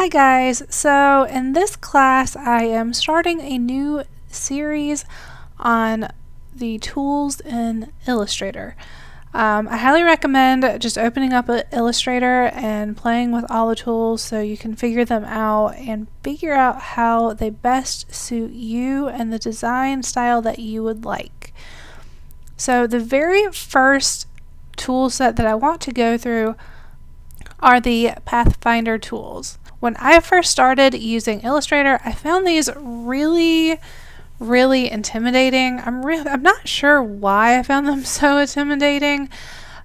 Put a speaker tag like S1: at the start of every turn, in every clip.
S1: Hi guys, so in this class I am starting a new series on the tools in Illustrator. I highly recommend just opening up Illustrator and playing with all the tools so you can figure them out and figure out how they best suit you and the design style that you would like. So the very first tool set that I want to go through are the Pathfinder Tools. When I first started using Illustrator, I found these really intimidating. I'm not sure why I found them so intimidating.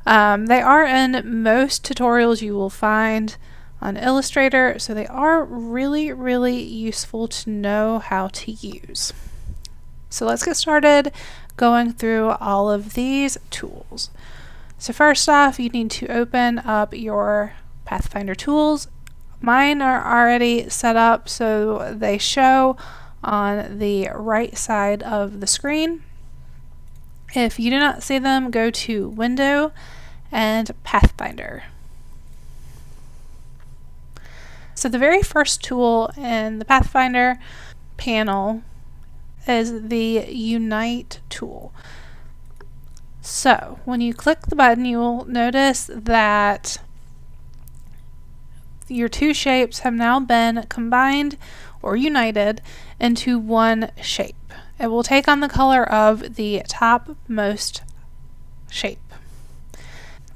S1: They are in most tutorials you will find on Illustrator, so they are really useful to know how to use. So let's get started going through all of these tools. So first off, you need to open up your Pathfinder Tools. Mine are already set up so they show on the right side of the screen. If you do not see them, go to Window and Pathfinder. So the very first tool in the Pathfinder panel is the Unite tool. So when you click the button, you will notice that your two shapes have now been combined or united into one shape. It will take on the color of the topmost shape.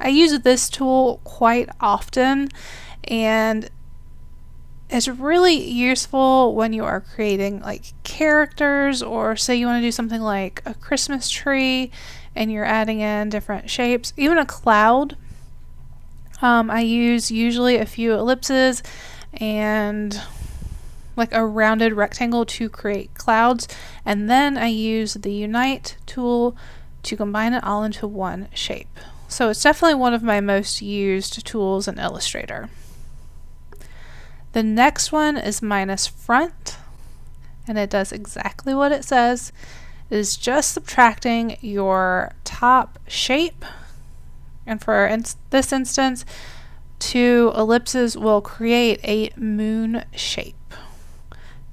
S1: I use this tool quite often, and it's really useful when you are creating like characters, or say you want to do something like a Christmas tree and you're adding in different shapes, even a cloud. I use usually a few ellipses and like a rounded rectangle to create clouds, and then I use the Unite tool to combine it all into one shape. So it's definitely one of my most used tools in Illustrator. The next one is minus front, and it does exactly what it says. It is just subtracting your top shape, and for this instance, two ellipses will create a moon shape.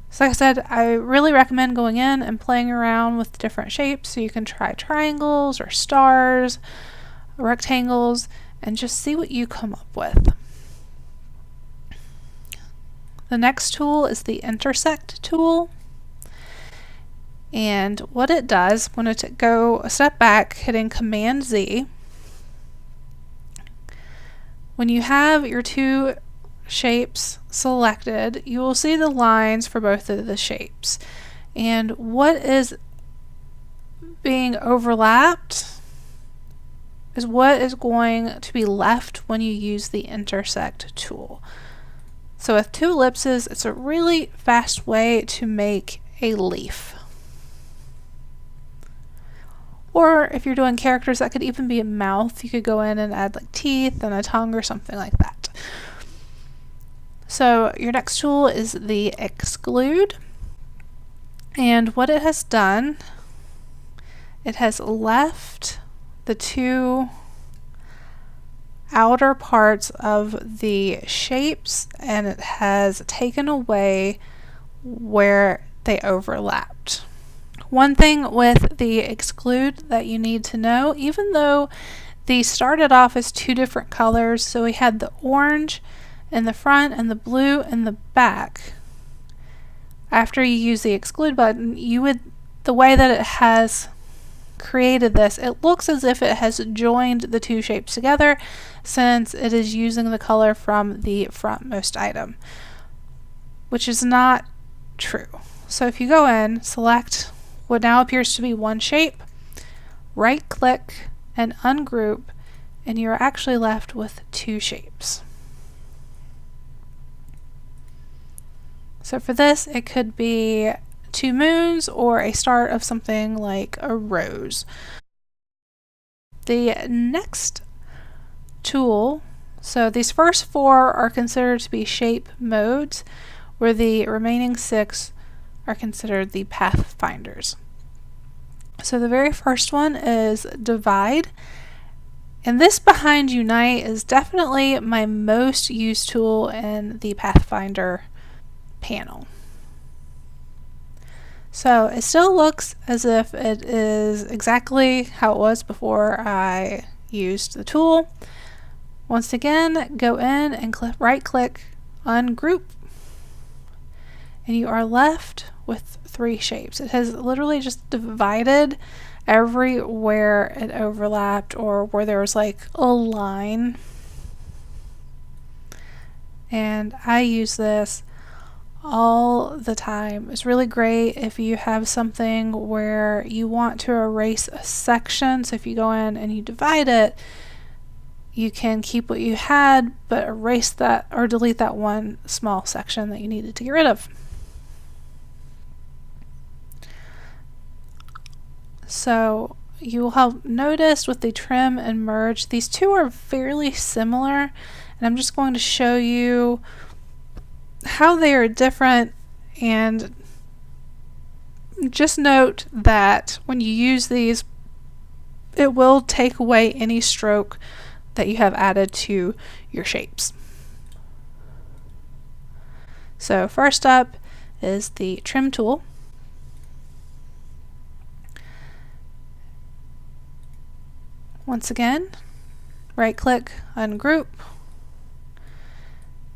S1: So like I said, I really recommend going in and playing around with different shapes so you can try triangles or stars, rectangles, and just see what you come up with. The next tool is the Intersect tool. And what it does, when it go a step back, hitting Command Z, when you have your two shapes selected, you will see the lines for both of the shapes. And what is being overlapped is what is going to be left when you use the Intersect tool. So with two ellipses, it's a really fast way to make a leaf. Or if you're doing characters, that could even be a mouth. You could go in and add like teeth and a tongue or something like that. So your next tool is the Exclude. And what it has done, it has left the two outer parts of the shapes, and it has taken away where they overlapped. One thing with the Exclude that you need to know, even though these started off as two different colors, so we had the orange in the front and the blue in the back, after you use the Exclude button, the way that it has created this, it looks as if it has joined the two shapes together since it is using the color from the frontmost item, which is not true. So if you go in, select what now appears to be one shape, right click and ungroup, and you're actually left with two shapes. So for this, it could be two moons or a start of something like a rose. The next tool, so these first four are considered to be shape modes, where the remaining six are considered the pathfinders. So the very first one is divide, And this behind Unite is definitely my most used tool in the Pathfinder panel. So it still looks as if it is exactly how it was before I used the tool. Once again, go in and right click Ungroup, and you are left with 3 shapes. It has literally just divided everywhere it overlapped or where there was like a line. And I use this all the time. It's really great if you have something where you want to erase a section. So if you go in and you divide it, you can keep what you had but erase that or delete that one small section that you needed to get rid of. So you will have noticed with the trim and merge, these two are fairly similar, and I'm just going to show you how they are different. And just note that when you use these, it will take away any stroke that you have added to your shapes. So first up is the trim tool. Once again, right click, ungroup,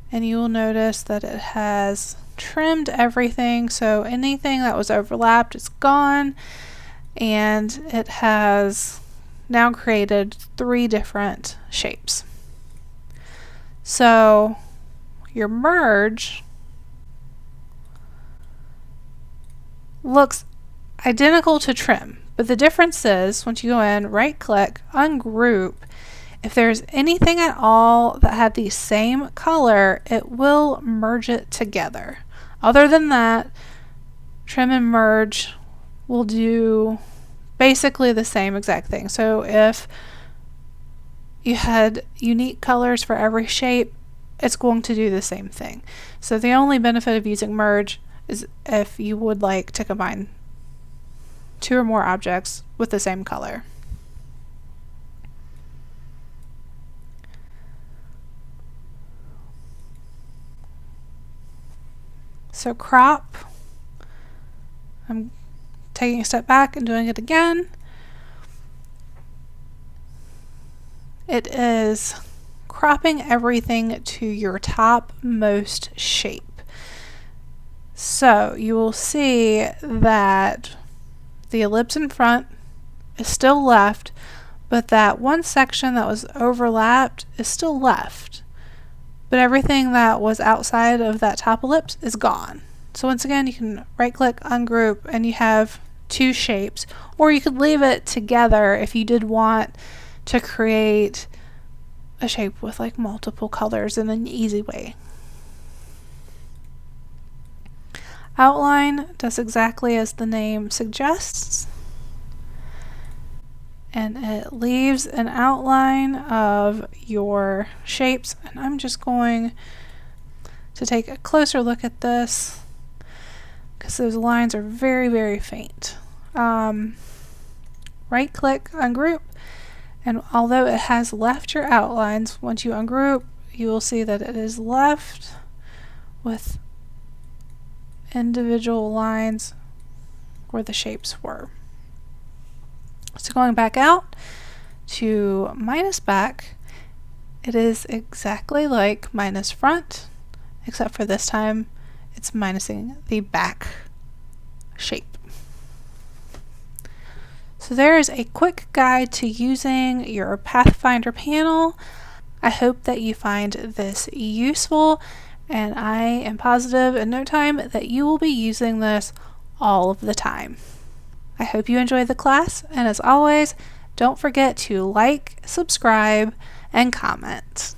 S1: and you will notice that it has trimmed everything, so anything that was overlapped is gone, and it has now created 3 different shapes. So your merge looks identical to trim, but the difference is once you go in, right click, ungroup, if there's anything at all that had the same color, it will merge it together. Other than that, trim and merge will do basically the same exact thing. So if you had unique colors for every shape, it's going to do the same thing. So the only benefit of using merge is if you would like to combine 2 or more objects with the same color. So crop, I'm taking a step back and doing it again. It is cropping everything to your topmost shape. So you will see that the ellipse in front is still left, but that one section that was overlapped is still left. But everything that was outside of that top ellipse is gone. So once again, you can right click, ungroup, and you have 2 shapes, or you could leave it together if you did want to create a shape with like multiple colors in an easy way. Outline does exactly as the name suggests, and it leaves an outline of your shapes. And I'm just going to take a closer look at this because those lines are very, very faint. Right click, ungroup, and although it has left your outlines, once you ungroup, you will see that it is left with individual lines where the shapes were. So going back out to minus back, it is exactly like minus front, except for this time it's minusing the back shape. So there is a quick guide to using your Pathfinder panel. I hope that you find this useful, and I am positive in no time that you will be using this all of the time. I hope you enjoyed the class, and as always, don't forget to like, subscribe, and comment.